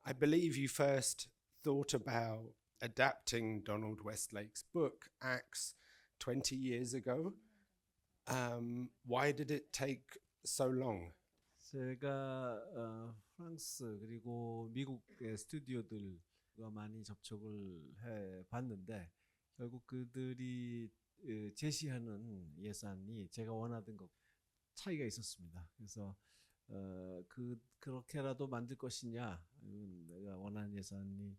I believe you first thought about adapting Donald Westlake's book, Acts, 20 years ago. Why did it take so long? 제가 프랑스 그리고 미국의 스튜디오들과 많이 접촉을 해 봤는데 결국 그들이 제시하는 예산이 제가 원하던 것 차이가 있었습니다. 그래서 그렇게라도 만들 것이냐, 아니면 내가 원하는 예산이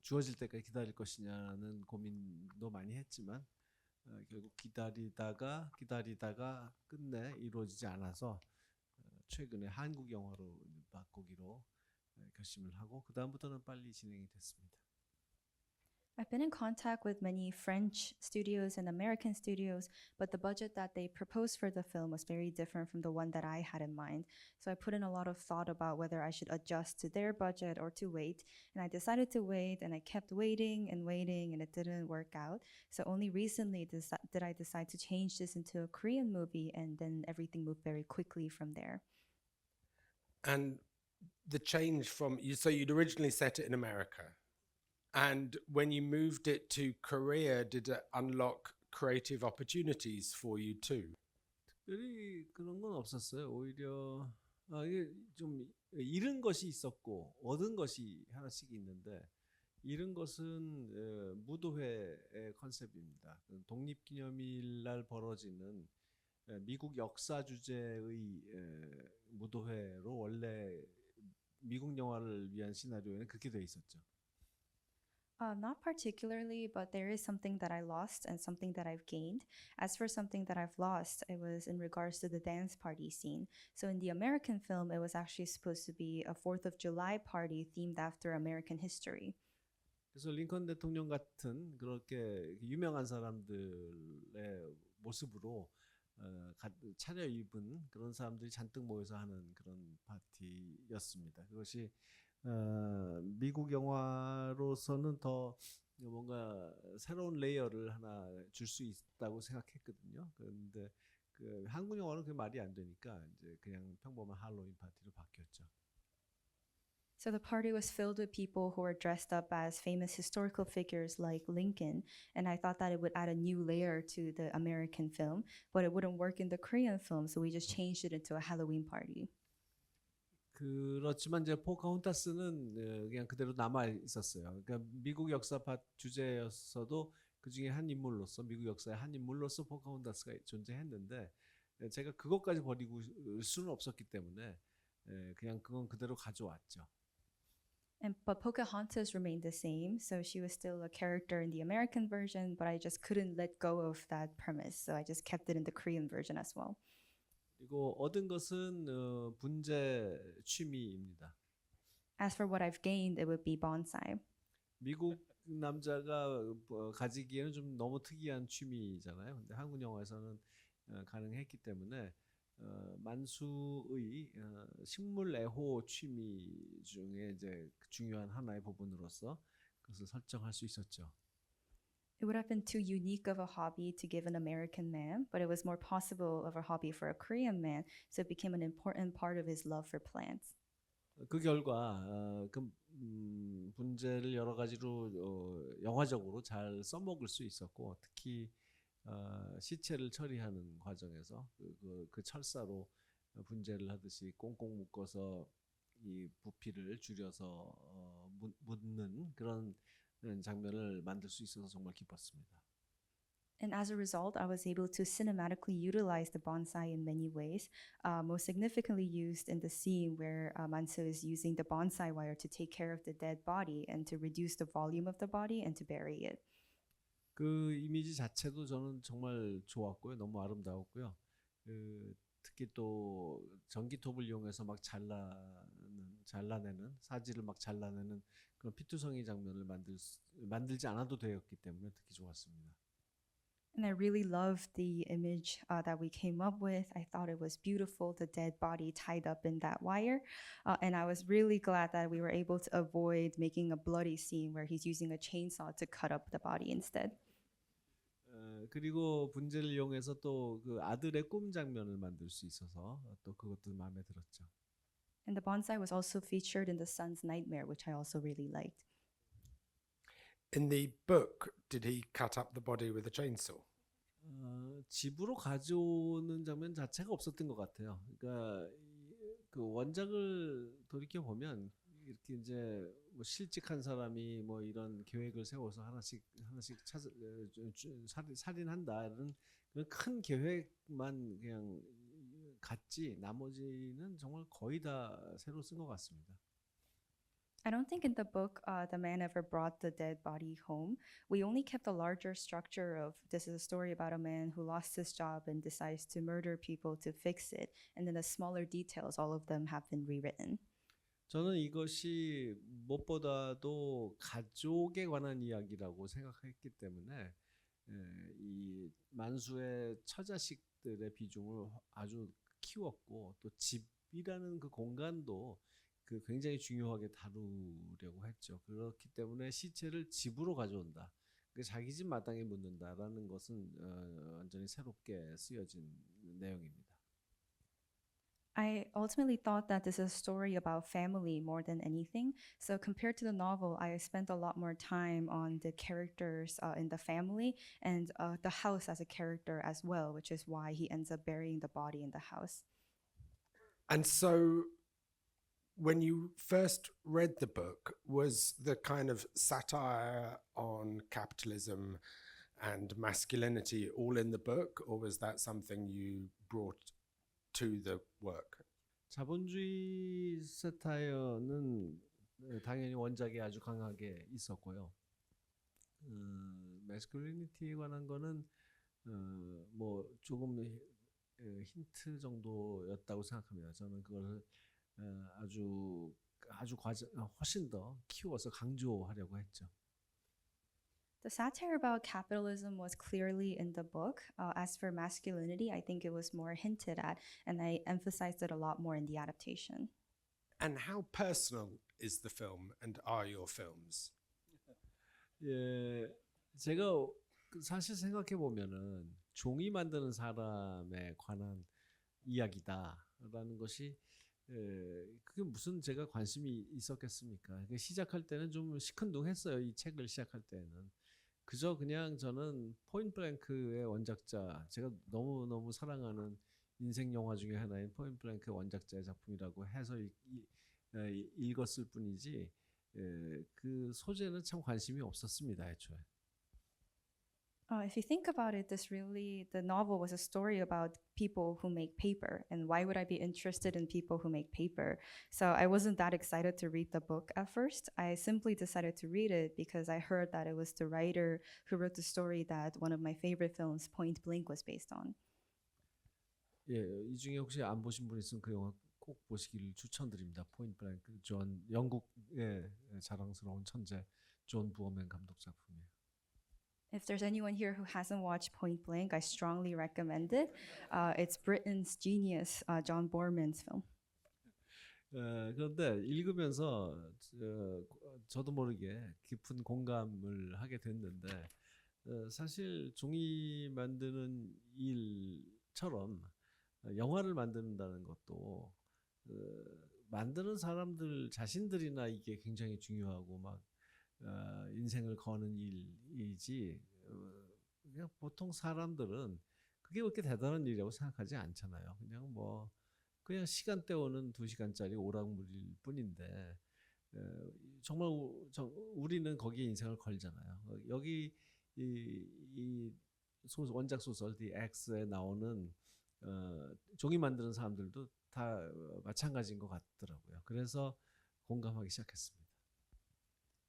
주어질 때까지 기다릴 것이냐는 고민도 많이 했지만 결국 기다리다가 끝내 이루어지지 않아서 최근에 한국 영화로 바꾸기로 결심을 하고 그 다음부터는 빨리 진행이 됐습니다. I've been in contact with many French studios and American studios, but the budget that they proposed for the film was very different from the one that I had in mind. So I put in a lot of thought about whether I should adjust to their budget or to wait. And I decided to wait, and I kept waiting, and it didn't work out. So only recently did I decide to change this into a Korean movie, and then everything moved very quickly from there. And the change from you, so you'd originally set it in America. And when you moved it to Korea, did it unlock creative opportunities for you too? 특별히 그런 건 없었어요. 오히려 이게 좀 잃은 것이 있었고 얻은 것이 하나씩 있는데 잃은 것은 무도회의 컨셉입니다. 독립기념일 날 벌어지는 미국 역사 주제의 무도회로 원래 미국 영화를 위한 시나리오에는 그렇게 돼 있었죠. Not particularly, but there is something that I lost and something that I've gained. As for something that I've lost, it was in regards to the dance party scene. So in the American film, it was actually supposed to be a 4th of July party themed after American history. 그래서 링컨 대통령 같은 그렇게 유명한 사람들의 모습으로 차려입은 그런 사람들이 잔뜩 모여서 하는 그런 파티였습니다. 그것이 미국 영화로서는 더 뭔가 새로운 레이어를 하나 줄 수 있다고 생각했거든요. 그런데 그 한국 영화는 그게 말이 안 되니까 이제 그냥 평범한 할로윈 파티로 바뀌었죠. So the party was filled with people who were dressed up as famous historical figures like Lincoln, and I thought that it would add a new layer to the American film, but it wouldn't work in the Korean film, so we just changed it into a Halloween party. 그렇지만 이제 포카혼타스는 그냥 그대로 남아 있었어요. 그러니까 미국 역사 주제였어도 그 중에 한 인물로서 미국 역사의 한 인물로서 포카혼타스가 존재했는데 제가 그것까지 버리고 수는 없었기 때문에 그냥 그건 그대로 가져왔죠. But Pocahontas remained the same, so she was still a character in the American version, but I just couldn't let go of that premise, so I just kept it in the Korean version as well. 그리고 얻은 것은 분재 취미입니다. As for what I've gained, it would be bonsai. 미국 남자가 가지기에는 좀 너무 특이한 취미잖아요. 근데 한국 영화에서는 가능했기 때문에 만수의 식물 애호 취미 중에 이제 중요한 하나의 부분으로서 그것을 설정할 수 있었죠. It would have been too unique of a hobby to give an American man, but it was more possible of a hobby for a Korean man, so it became an important part of his love for plants. 그 결과 분재를 여러 가지로 영화적으로 잘 써먹을 수 있었고 특히 시체를 처리하는 과정에서 그 철사로 분재를 하듯이 꽁꽁 묶어서 이 부피를 줄여서 묻는 그런 장면을 만들 수 있어서 정말 기뻤습니다. And as a result, I was able to cinematically utilize the bonsai in many ways, most significantly used in the scene where Mansu is using the bonsai wire to take care of the dead body and to reduce the volume of the body and to bury it. 그 이미지 자체도 저는 정말 좋았고요. 너무 아름다웠고요. 특히 또 전기톱을 이용해서 막 잘라내는 사지를 막 잘라내는 그런 피투성이 장면을 만들지 않아도 되었기 때문에 특히 좋았습니다. And I really loved the image that we came up with. I thought it was beautiful, the dead body tied up in that wire. And I was really glad that we were able to avoid making a bloody scene where he's using a chainsaw to cut up the body instead. 그리고 분재를 이용해서 또 그 아들의 꿈 장면을 만들 수 있어서 또 그것도 마음에 들었죠. And the bonsai was also featured in The Sun's Nightmare, which I also really liked. In the book, did he cut up the body with a chainsaw? 집으로 가져오는 장면 자체가 없었던 것 같아요. 그러니까 그 원작을 돌이켜 보면 이렇게 이제 뭐 실직한 사람이 뭐 이런 계획을 세워서 하나씩 살인한다 이런 그런 큰 계획만 그냥 갔지 나머지는 정말 거의 다 새로 쓴 것 같습니다. I don't think in the book the man ever brought the dead body home. We only kept the larger structure of this is a story about a man who lost his job and decides to murder people to fix it. And then the smaller details, all of them have been rewritten. 저는 이것이 무엇보다도 가족에 관한 이야기라고 생각했기 때문에 이 만수의 처자식들의 비중을 아주 키웠고 또 집이라는 그 공간도 그 굉장히 중요하게 다루려고 했죠. 그렇기 때문에 시체를 집으로 가져온다. 그 자기 집 마당에 묻는다라는 것은 완전히 새롭게 쓰여진 내용입니다. I ultimately thought that this is a story about family more than anything. So compared to the novel, I spent a lot more time on the characters in the family and the house as a character as well, which is why he ends up burying the body in the house. And so, when you first read the book, was the kind of satire on capitalism and masculinity all in the book, or was that something you brought to the work? 자본주의 사타이어는 당연히 원작에 아주 강하게 있었고요. 매스큘리니티에 관한 거는 뭐 조금 힌트 정도였다고 생각합니다. 저는 그걸 아주 훨씬 더 키워서 강조하려고 했죠. The satire about capitalism was clearly in the book. As for masculinity, I think it was more hinted at, and I emphasized it a lot more in the adaptation. And how personal is the film and are your films? 예, 제가 사실 생각해 보면은 종이 만드는 사람에 관한 이야기다라는 것이 그게 무슨 제가 관심이 있었겠습니까? 시작할 때는 좀 시큰둥했어요. 이 책을 시작할 때는. 그저 그냥 저는 포인트 블랭크의 원작자, 제가 너무너무 사랑하는 인생 영화 중에 하나인 포인트 블랭크 원작자의 작품이라고 해서 읽었을 뿐이지 그 소재는 참 관심이 없었습니다, 애초에. If you think about it, the novel was a story about people who make paper. And why would I be interested in people who make paper? So I wasn't that excited to read the book at first. I simply decided to read it because I heard that it was the writer who wrote the story that one of my favorite films, Point Blank, was based on. 예, 이 중에 혹시 안 보신 분 있으면 그 영화 꼭 보시기를 추천드립니다. 포인트 블랭크, 영국의 자랑스러운 천재 존 부어맨 감독 작품이에요. If there's anyone here who hasn't watched Point Blank, I strongly recommend it. It's Britain's genius, John Boorman's film. 그런데 읽으면서 저도 모르게 깊은 공감을 하게 됐는데 사실 종이 만드는 일처럼 영화를 만든다는 것도 만드는 사람들 자신들이나 이게 굉장히 중요하고 막 인생을 거는 일이지 그냥 보통 사람들은 그게 그렇게 대단한 일이라고 생각하지 않잖아요. 그냥 시간 때우는 2시간짜리 오락물일 뿐인데 정말 우리는 거기에 인생을 걸잖아요. 여기 이 원작 소설 The X에 나오는 종이 만드는 사람들도 다 마찬가지인 것 같더라고요. 그래서 공감하기 시작했습니다.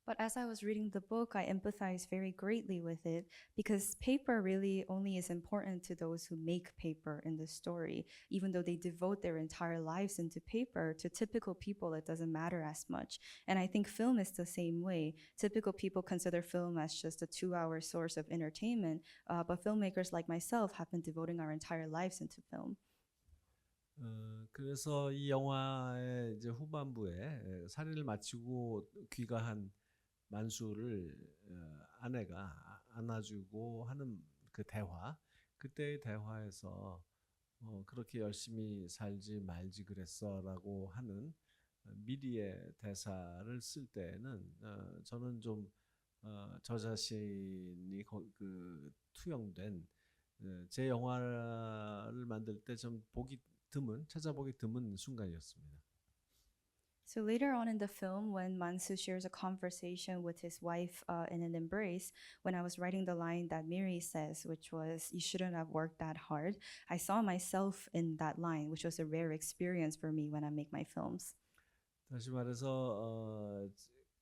But as I was reading the book, I empathized very greatly with it because paper really only is important to those who make paper in the story. Even though they devote their entire lives into paper, to typical people, it doesn't matter as much. And I think film is the same way. Typical people consider film as just a 2-hour source of entertainment, but filmmakers like myself have been devoting our entire lives into film. 그래서 이 영화의 이제 후반부에 살인을 마치고 귀가한 만수를 아내가 안아주고 하는 그 대화, 그때의 대화에서 그렇게 열심히 살지 말지 그랬어라고 하는 미리의 대사를 쓸 때는 저는 좀 저 자신이 투영된 제 영화를 만들 때 좀 찾아보기 드문 순간이었습니다. So later on in the film, when Mansu shares a conversation with his wife in an embrace, when I was writing the line that Miri says, which was, "You shouldn't have worked that hard," I saw myself in that line, which was a rare experience for me when I make my films. 다시 말해서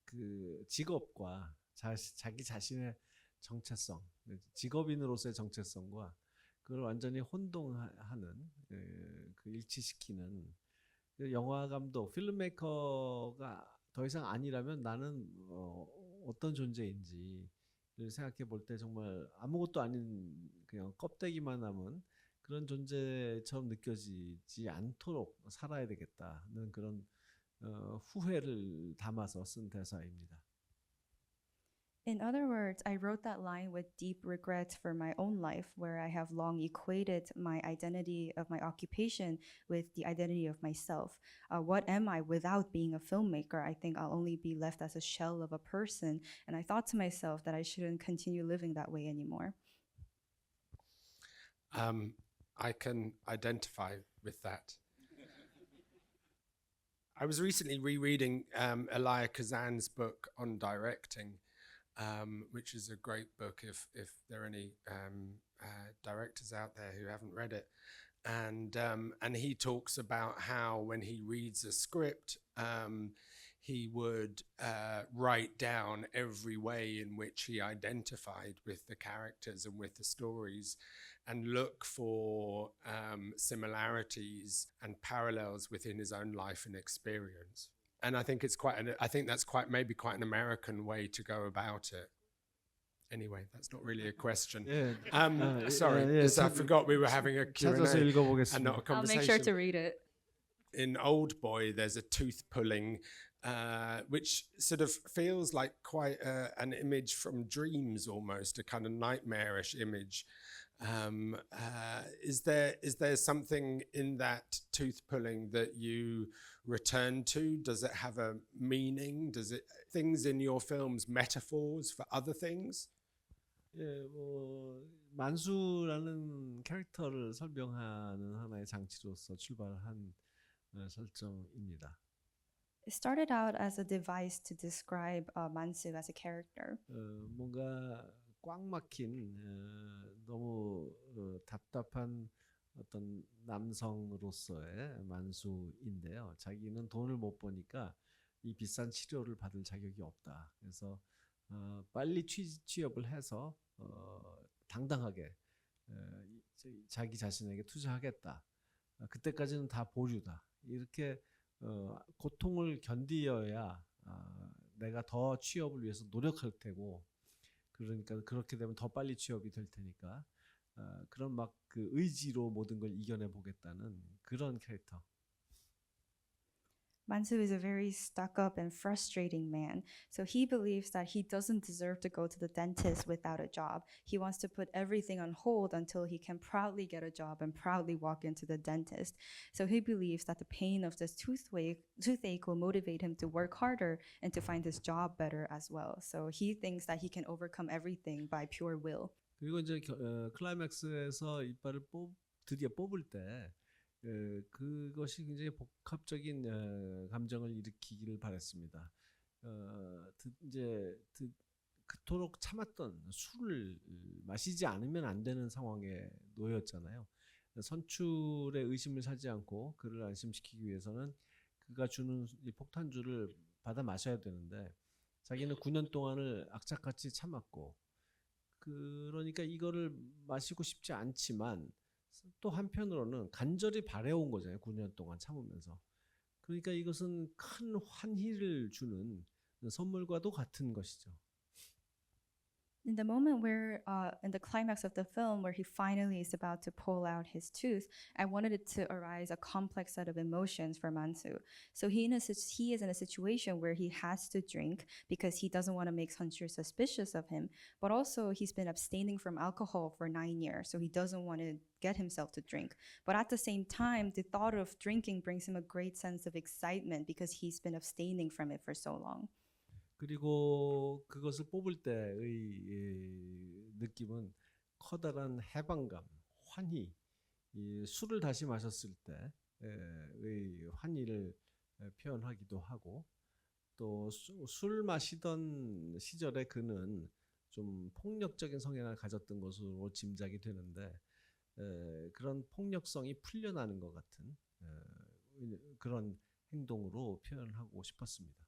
그 직업과 자기 자신의 정체성, 직업인으로서의 정체성과 그걸 완전히 혼동하는 그 일치시키는 그 영화 감독, 필름메이커가 더 이상 아니라면 나는 어떤 존재인지를 생각해 볼 때 정말 아무것도 아닌 그냥 껍데기만 남은 그런 존재처럼 느껴지지 않도록 살아야 되겠다는 그런 후회를 담아서 쓴 대사입니다. In other words, I wrote that line with deep regret for my own life, where I have long equated my identity of my occupation with the identity of myself. What am I without being a filmmaker? I think I'll only be left as a shell of a person. And I thought to myself that I shouldn't continue living that way anymore. I can identify with that. I was recently rereading Elia Kazan's book on directing, which is a great book if there are any directors out there who haven't read it. And he talks about how when he reads a script, he would write down every way in which he identified with the characters and with the stories, and look for similarities and parallels within his own life and experience. And I think that's maybe quite an American way to go about it. Anyway, that's not really a question. Sorry, I forgot we were having a Q&A 찾아서 and 읽어보겠습니다. not a I'll conversation. make sure to read it. In Old Boy, there's a tooth pulling, which sort of feels like quite an image from dreams, almost a kind of nightmarish image. Is there something in that tooth pulling that you return to? Does it have a meaning? Things in your films metaphors for other things? 만수라는 캐릭터를 설명하는 하나의 장치로서 출발한 설정입니다. It started out as a device to describe Mansu as a character. 뭔가 꽉 막힌 너무 답답한 어떤 남성으로서의 만수인데요. 자기는 돈을 못 버니까 이 비싼 치료를 받을 자격이 없다. 그래서 빨리 취업을 해서 당당하게 자기 자신에게 투자하겠다. 그때까지는 다 보류다. 이렇게 고통을 견디어야 내가 더 취업을 위해서 노력할 테고, 그러니까 그렇게 되면 더 빨리 취업이 될 테니까 그런 막 그 의지로 모든 걸 이겨내 보겠다는 그런 캐릭터. Mansu is a very stuck-up and frustrating man. So he believes that he doesn't deserve to go to the dentist without a job. He wants to put everything on hold until he can proudly get a job and proudly walk into the dentist. So he believes that the pain of this toothache will motivate him to work harder and to find his job better as well. So he thinks that he can overcome everything by pure will. 그리고 이제 클라이맥스에서 이빨을 드디어 뽑을 때 그것이 굉장히 복합적인 감정을 일으키기를 바랬습니다. 이제 그토록 참았던 술을 마시지 않으면 안 되는 상황에 놓였잖아요. 선출의 의심을 사지 않고 그를 안심시키기 위해서는 그가 주는 이 폭탄주를 받아 마셔야 되는데 자기는 9년 동안을 악착같이 참았고, 그러니까 이거를 마시고 싶지 않지만 또 한편으로는 간절히 바래온 거잖아요. 9년 동안 참으면서. 그러니까 이것은 큰 환희를 주는 선물과도 같은 것이죠. In the moment where, in the climax of the film, where he finally is about to pull out his tooth, I wanted it to arise a complex set of emotions for Mansu. So he is in a situation where he has to drink because he doesn't want to make Sunshir suspicious of him, but also he's been abstaining from alcohol for 9 years, so he doesn't want to get himself to drink. But at the same time, the thought of drinking brings him a great sense of excitement because he's been abstaining from it for so long. 그리고 그것을 뽑을 때의 느낌은 커다란 해방감, 환희, 이 술을 다시 마셨을 때의 환희를 표현하기도 하고 또 술 마시던 시절에 그는 좀 폭력적인 성향을 가졌던 것으로 짐작이 되는데 그런 폭력성이 풀려나는 것 같은 그런 행동으로 표현하고 싶었습니다.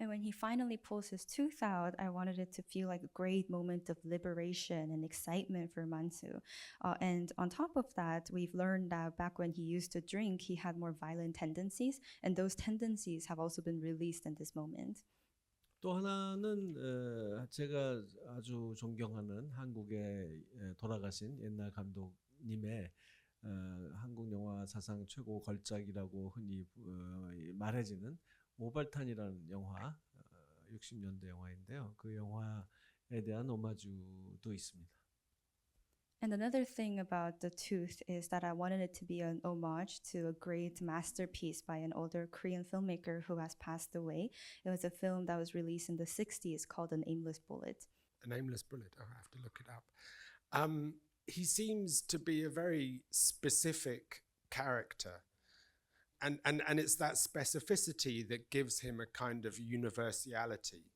And when he finally pulls his tooth out, I wanted it to feel like a great moment of liberation and excitement for Mansu. And on top of that, we've learned that back when he used to drink, he had more violent tendencies, and those tendencies have also been released in this moment. 또 하나는 제가 아주 존경하는 한국에 돌아가신 옛날 감독님의 한국 영화 사상 최고 걸작이라고 흔히 말해지는 오발탄이라는 영화 60년대 영화인데요. 그 영화에 대한 오마주도 있습니다. And another thing about The Tooth is that I wanted it to be an homage to a great masterpiece by an older Korean filmmaker who has passed away. It was a film that was released in the 60s called An Aimless Bullet. An Aimless Bullet. Oh, I have to look it up. He seems to be a very specific character. And it's that specificity that gives him a kind of universality.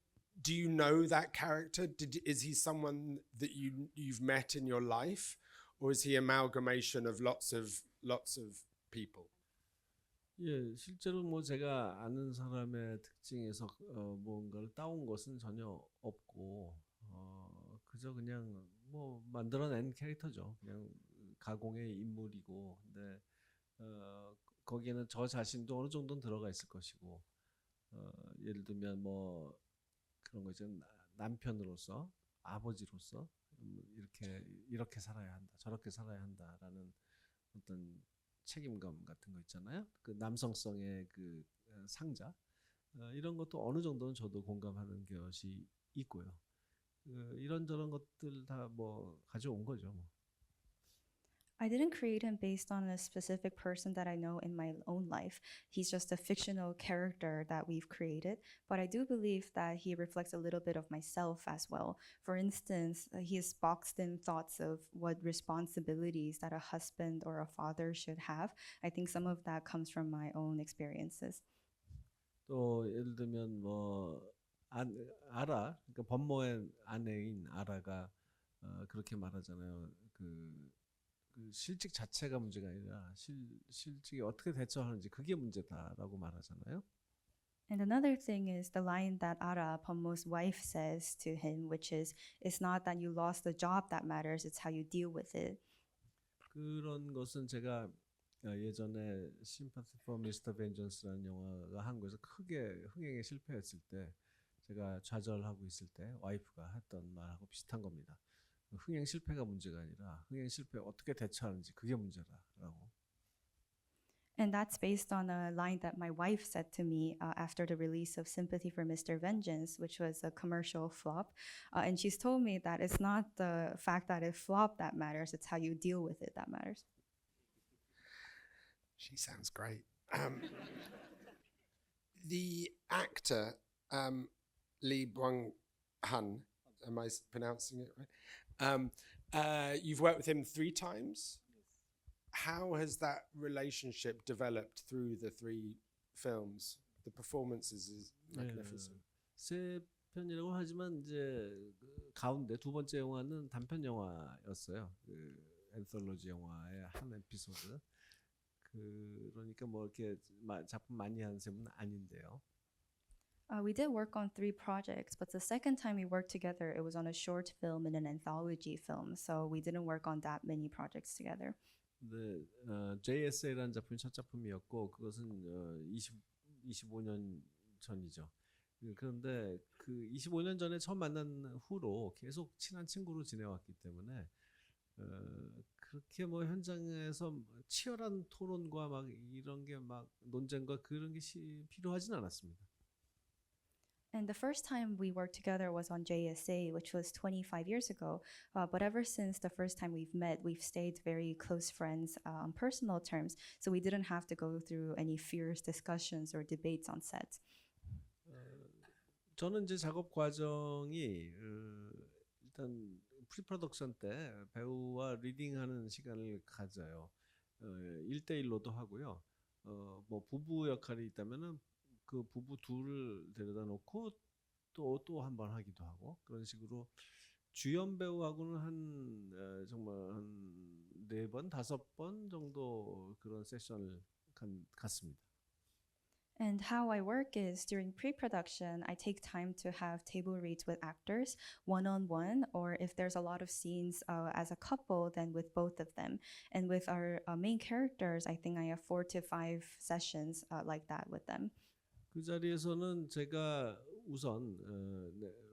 Do you know that character? Is he someone that you've met in your life, or is he amalgamation of lots of people? 예, 실제로 뭐 제가 아는 사람의 특징에서 뭔가를 따온 것은 전혀 없고 그저 그냥 뭐 만들어낸 캐릭터죠. 그냥 가공의 인물이고, 근데 거기에는 저 자신도 어느 정도는 들어가 있을 것이고, 예를 들면 뭐 그런 거죠. 남편으로서, 아버지로서 이렇게 살아야 한다, 저렇게 살아야 한다라는 어떤 책임감 같은 거 있잖아요. 그 남성성의 그 상자 이런 것도 어느 정도는 저도 공감하는 것이 있고요. 이런저런 것들 다 뭐 가져온 거죠. 뭐. I didn't create him based on a specific person that I know in my own life. He's just a fictional character that we've created, but I do believe that he reflects a little bit of myself as well. For instance, he has boxed in thoughts of what responsibilities that a husband or a father should have. I think some of that comes from my own experiences. 또 예를 들면 뭐 아라, 그러니까 법모의 아내인 아라가 그렇게 말하잖아요. 그 실직 자체가 문제가 아니라 실직이 어떻게 대처하는지 그게 문제다라고 말하잖아요. And another thing is the line that Ara, Pommo's wife, says to him, which is, "It's not that you lost the job that matters; it's how you deal with it." 그런 것은 제가 예전에 Sympathy for Mr. Vengeance라는 영화가 한국에서 크게 흥행에 실패했을 때 제가 좌절하고 있을 때 와이프가 했던 말하고 비슷한 겁니다. 흥행 실패가 문제가 아니라 흥행 실패 어떻게 대처하는지 그게 문제다라고. And that's based on a line that my wife said to me after the release of Sympathy for Mr. Vengeance, which was a commercial flop. And she's told me that it's not the fact that it flopped that matters, it's how you deal with it that matters. She sounds great. The actor, Lee Byung-hun, am I pronouncing it right? You've worked with him 3 times. How has that relationship developed through the 3 films? The performances is magnificent. 세 편이라고 하지만 이제 그 가운데 두 번째 영화는 단편 영화였어요. 그 엔솔로지 영화의 한 에피소드. 그러니까 뭐 이렇게 작품 많이 하는 셈은 아닌데요. We did work on 3 projects, but the second time we worked together, it was on a short film and an anthology film. So we didn't work on that many projects together. 네, JSA라는 작품이 첫 작품이었고 그것은 25년 전이죠. 그런데 그 25년 전에 처음 만난 후로 계속 친한 친구로 지내왔기 때문에 그렇게 뭐 현장에서 치열한 토론과 막 이런 게 막 논쟁과 그런 게 필요하진 않았습니다. And the first time we worked together was on JSA, which was 25 years ago. But ever since the first time we've met, we've stayed very close friends on personal terms. So we didn't have to go through any fierce discussions or debates on set. 저는 이제 작업 과정이 일단 프리프로덕션 때 배우와 리딩하는 시간을 가져요. 1대1로도 하고요. 뭐 부부 역할이 있다면은 그 부부 둘을 데려다 놓고 또 한 번 하기도 하고 그런 식으로 주연 배우하고는 정말 한 4번, 5번 정도 그런 세션을 갔습니다. And how I work is during pre-production, I take time to have table reads with actors, one-on-one, or if there's a lot of scenes as a couple, then with both of them. And with our main characters, I think I have 4 to 5 sessions like that with them. 그 자리에서는 제가 우선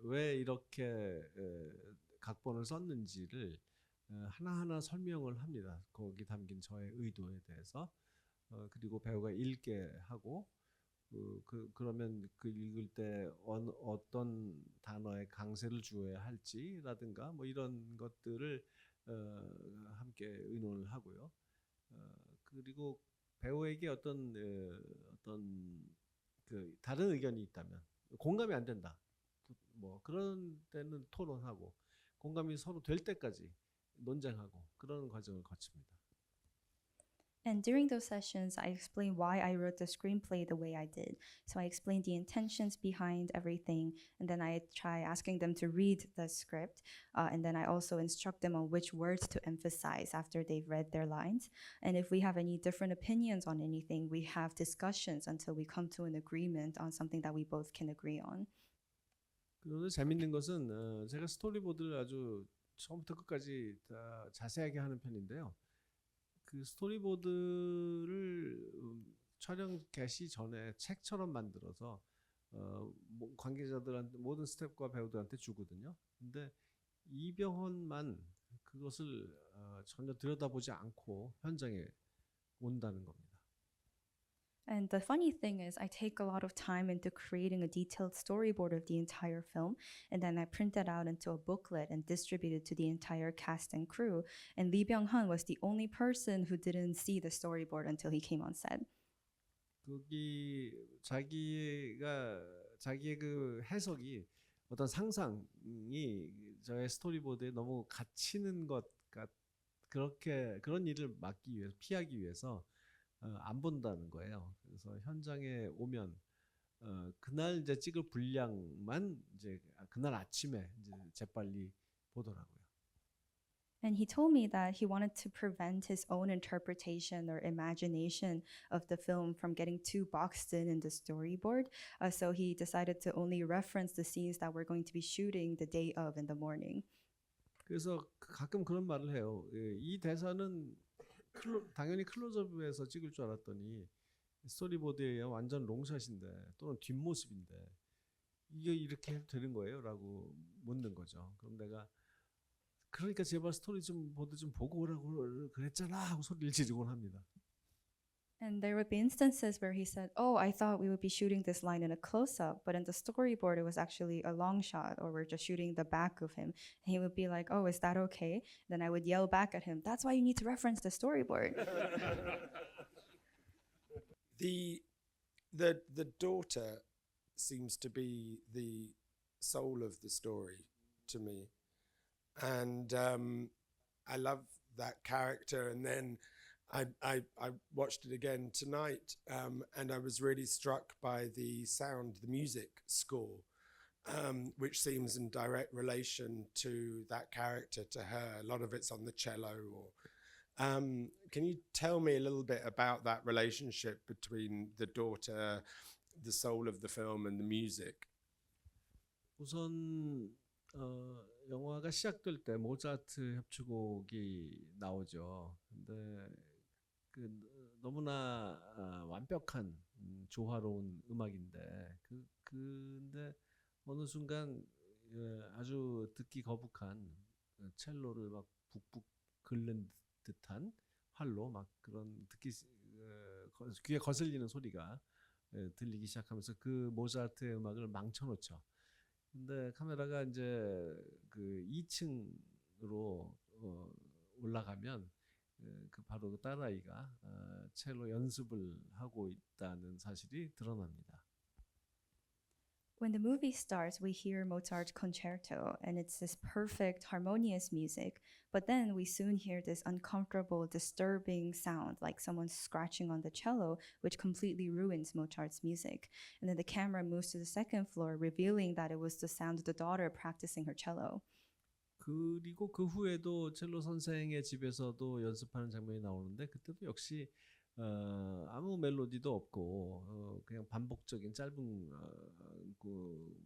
왜 이렇게 각본을 썼는지를 하나하나 설명을 합니다. 거기 담긴 저의 의도에 대해서. 그리고 배우가 읽게 하고 그러면 그 읽을 때 어떤 단어에 강세를 주어야 할지라든가 뭐 이런 것들을 함께 의논을 하고요. 그리고 배우에게 어떤 그 다른 의견이 있다면 공감이 안 된다. 뭐 그런 때는 토론하고 공감이 서로 될 때까지 논쟁하고 그런 과정을 거칩니다. And during those sessions, I explained why I wrote the screenplay the way I did. So I explained the intentions behind everything, and then I try asking them to read the script, and then I also instruct them on which words to emphasize after they've read their lines. And if we have any different opinions on anything, we have discussions until we come to an agreement on something that we both can agree on. 그런데 재밌는 것은 제가 스토리보드를 아주 처음부터 끝까지 다 자세하게 하는 편인데요. 그 스토리보드를 촬영 개시 전에 책처럼 만들어서 관계자들한테 모든 스태프과 배우들한테 주거든요. 근데 이병헌만 그것을 전혀 들여다보지 않고 현장에 온다는 겁니다. And the funny thing is, I take a lot of time into creating a detailed storyboard of the entire film, and then I print it out into a booklet and distribute it to the entire cast and crew. And Lee Byung-hun was the only person who didn't see the storyboard until he came on set. 거기 자기의 그 해석이 어떤 상상이 저의 스토리보드에 너무 갇히는 것 그렇게 그런 일을 막기 위해서 피하기 위해서 안 본다는 거예요. 그래서 현장에 오면 그날 이제 찍을 분량만 이제 그날 아침에 이제 재빨리 보더라고요. And he told me that he wanted to prevent his own interpretation or imagination of the film from getting too boxed in the storyboard. So he decided to only reference the scenes that we're going to be shooting the day of in the morning. 그래서 가끔 그런 말을 해요. 이 대사는 당연히 클로즈업에서 찍을 줄 알았더니 스토리보드에 완전 롱샷인데 또는 뒷모습인데 이게 이렇게 해도 되는 거예요? 라고 묻는 거죠. 그럼 내가 그러니까 제발 스토리보드 좀 보고 오라고 그랬잖아 하고 소리를 지르곤 합니다. And there would be instances where he said, "Oh, I thought we would be shooting this line in a close-up, but in the storyboard it was actually a long shot, or we're just shooting the back of him." And he would be like, "Oh, is that okay?" Then I would yell back at him, "That's why you need to reference the storyboard." The daughter seems to be the soul of the story to me, and I love that character. And then I watched it again tonight, and I was really struck by the sound, the music score, which seems in direct relation to that character, to her. A lot of it's on the cello. Can you tell me a little bit about that relationship between the daughter, the soul of the film, and the music? 우선 영화가 시작될 때 모차르트 협주곡이 나오죠. 근데 그 너무나 완벽한 조화로운 음악인데 근데 어느 순간 아주 듣기 거북한 첼로를 막 북북 긁는 듯한 활로 막 그런 듣기 귀에 거슬리는 소리가 들리기 시작하면서 그 모차르트의 음악을 망쳐놓죠. 근데 카메라가 이제 그 2층으로 올라가면 그 바로 그 딸아이가 첼로 연습을 하고 있다는 사실이 드러납니다. When the movie starts, we hear Mozart's concerto, and it's this perfect, harmonious music. But then we soon hear this uncomfortable, disturbing sound, like someone scratching on the cello, which completely ruins Mozart's music. And then the camera moves to the second floor, revealing that it was the sound of the daughter practicing her cello. 그리고 그 후에도 첼로 선생의 집에서도 연습하는 장면이 나오는데 그때도 역시 아무 멜로디도 없고 그냥 반복적인 짧은 그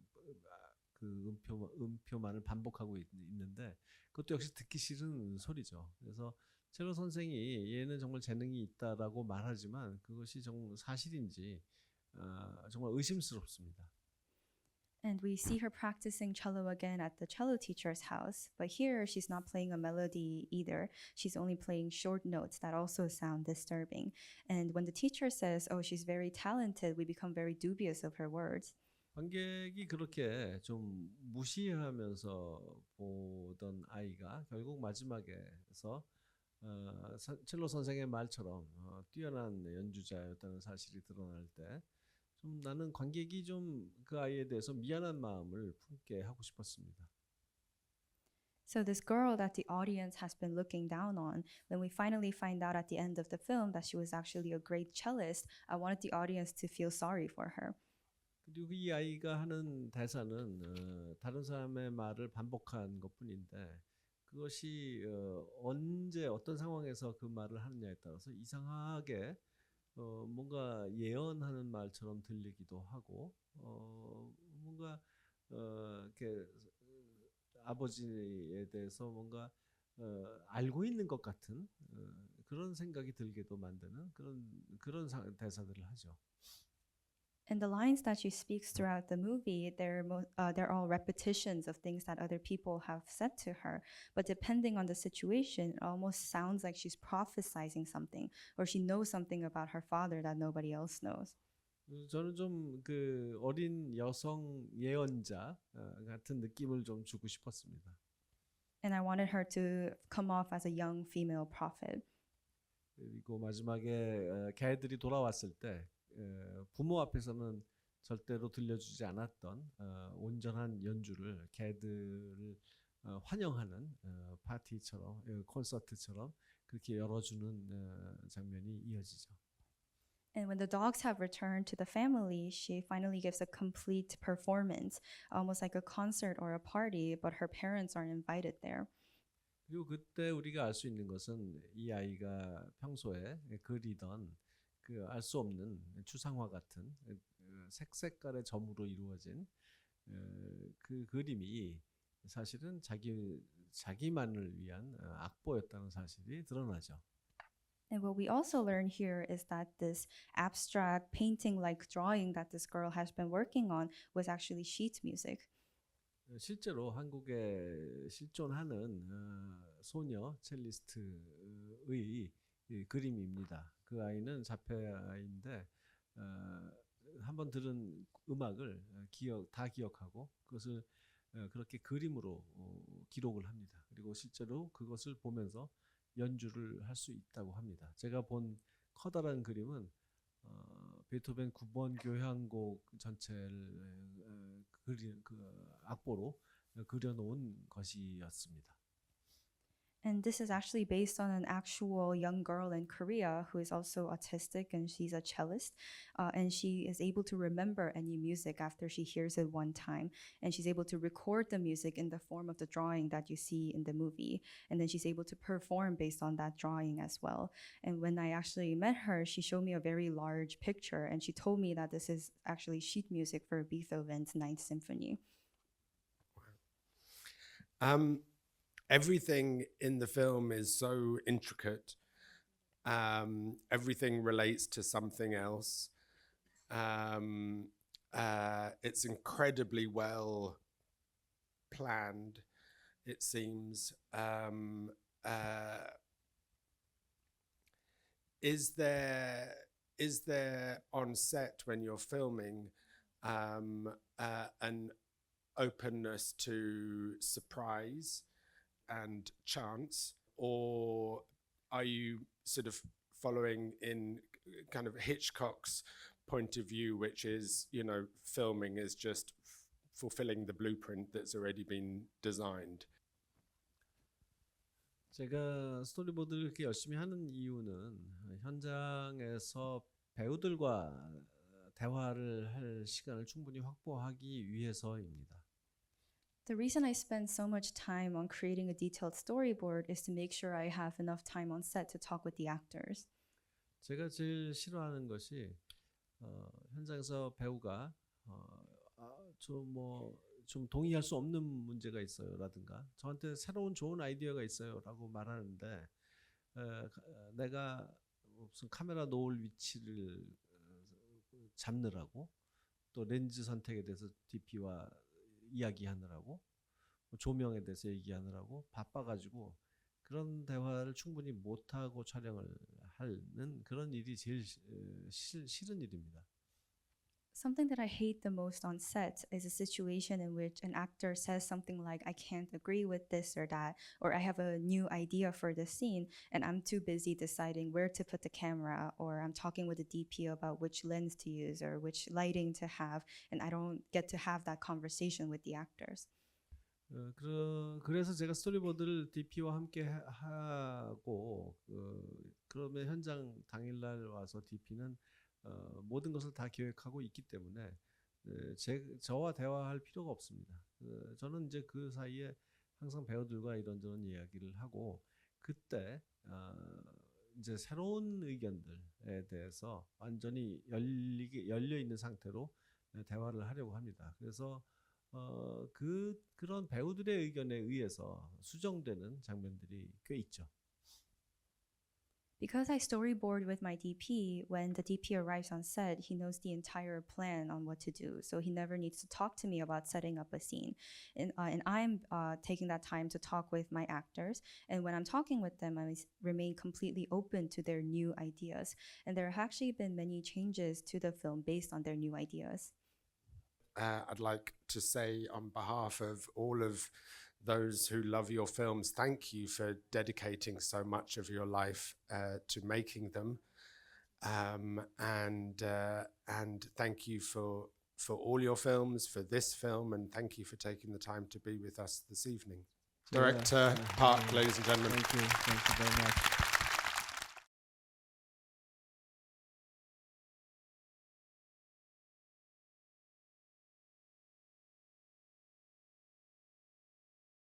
음표만을 반복하고 있는데 그것도 역시 듣기 싫은 소리죠. 그래서 첼로 선생이 얘는 정말 재능이 있다라고 말하지만 그것이 정말 사실인지 정말 의심스럽습니다. And we see her practicing cello again at the cello teacher's house. But here, she's not playing a melody either. She's only playing short notes that also sound disturbing. And when the teacher says, oh, she's very talented, we become very dubious of her words. 관객이 그렇게 좀 무시하면서 보던 아이가 결국 마지막에서 첼로 선생의 말처럼 뛰어난 연주자였다는 사실이 드러날 때 좀 나는 관객이 좀 그 아이에 대해서 미안한 마음을 품게 하고 싶었습니다. So this girl that the audience has been looking down on, when we finally find out at the end of the film that she was actually a great cellist, I wanted the audience to feel sorry for her. 그리고 이 아이가 하는 대사는 다른 사람의 말을 반복한 것뿐인데 그것이 언제 어떤 상황에서 그 말을 하느냐에 따라서 이상하게 뭔가 예언하는 말처럼 들리기도 하고 뭔가 이렇게 아버지에 대해서 뭔가 알고 있는 것 같은 그런 생각이 들게도 만드는 그런 대사들을 하죠. And the lines that she speaks throughout the movie, they're all repetitions of things that other people have said to her. But depending on the situation, it almost sounds like she's prophesying something, or she knows something about her father that nobody else knows. 저는 좀 그 어린 여성 예언자 같은 느낌을 좀 주고 싶었습니다. And I wanted her to come off as a young female prophet. 그리고 마지막에 개들이 돌아왔을 때 부모 앞에서는 절대로 들려주지 않았던 온전한 연주를 개들을 환영하는 파티처럼 콘서트처럼 그렇게 열어주는 장면이 이어지죠. And when the dogs have returned to the family, she finally gives a complete performance, almost like a concert or a party, but her parents aren't invited there. 그리고 그때 우리가 알 수 있는 것은 이 아이가 평소에 그리던 그 알 수 없는 추상화 같은 색깔의 점으로 이루어진 그 그림이 사실은 자기만을 위한 악보였다는 사실이 드러나죠. And what we also learn here is that this abstract painting-like drawing that this girl has been working on was actually sheet music. 실제로 한국에 실존하는 소녀 첼리스트의 그림입니다. 그 아이는 자폐아이인데 한번 들은 음악을 다 기억하고 그것을 그렇게 그림으로 기록을 합니다. 그리고 실제로 그것을 보면서 연주를 할 수 있다고 합니다. 제가 본 커다란 그림은 베토벤 9번 교향곡 전체를 악보로 그려놓은 것이었습니다. And this is actually based on an actual young girl in Korea who is also autistic, and she's a cellist. And she is able to remember any music after she hears it one time. And she's able to record the music in the form of the drawing that you see in the movie. And then she's able to perform based on that drawing as well. And when I actually met her, she showed me a very large picture, and she told me that this is actually sheet music for Beethoven's Ninth Symphony. Everything in the film is so intricate. Everything relates to something else. It's incredibly well planned, it seems. Is there is there on set when you're filming an openness to surprise and chance, or are you sort of following in kind of Hitchcock's point of view, which is, you know, filming is just fulfilling the blueprint that's already been designed? 제가 스토리보드를 이렇게 열심히 하는 이유는 현장에서 배우들과 대화를 할 시간을 충분히 확보하기 위해서입니다. The reason I spend so much time on creating a detailed storyboard is to make sure I have enough time on set to talk with the actors. 제가 제일 싫어하는 것이 현장에서 배우가 좀 동의할 수 없는 문제가 있어요라든가 저한테 새로운 좋은 아이디어가 있어요라고 말하는데 내가 무슨 카메라 놓을 위치를 잡느라고 또 렌즈 선택에 대해서 DP와 이야기하느라고 조명에 대해서 얘기하느라고 바빠가지고 그런 대화를 충분히 못하고 촬영을 하는 그런 일이 제일 싫은 일입니다. Something that I hate the most on set is a situation in which an actor says something like, I can't agree with this or that, or I have a new idea for this scene, and I'm too busy deciding where to put the camera, or I'm talking with the DP about which lens to use or which lighting to have, and I don't get to have that conversation with the actors. 그래서 제가 스토리보드를 DP와 함께 하고 그러면 현장 당일날 와서 DP는 모든 것을 다 기획하고 있기 때문에 저와 대화할 필요가 없습니다. 저는 이제 그 사이에 항상 배우들과 이런저런 이야기를 하고 그때 이제 새로운 의견들에 대해서 완전히 열려 있는 상태로 대화를 하려고 합니다. 그래서 그런 배우들의 의견에 의해서 수정되는 장면들이 꽤 있죠. Because I storyboard with my DP, when the DP arrives on set, he knows the entire plan on what to do. So he never needs to talk to me about setting up a scene. And I'm taking that time to talk with my actors. And when I'm talking with them, I remain completely open to their new ideas. And there have actually been many changes to the film based on their new ideas. I'd like to say on behalf of all of those who love your films, thank you for dedicating so much of your life to making them, and thank you for all your films, for this film, and thank you for taking the time to be with us this evening. Director Park, ladies and gentlemen. Thank you very much.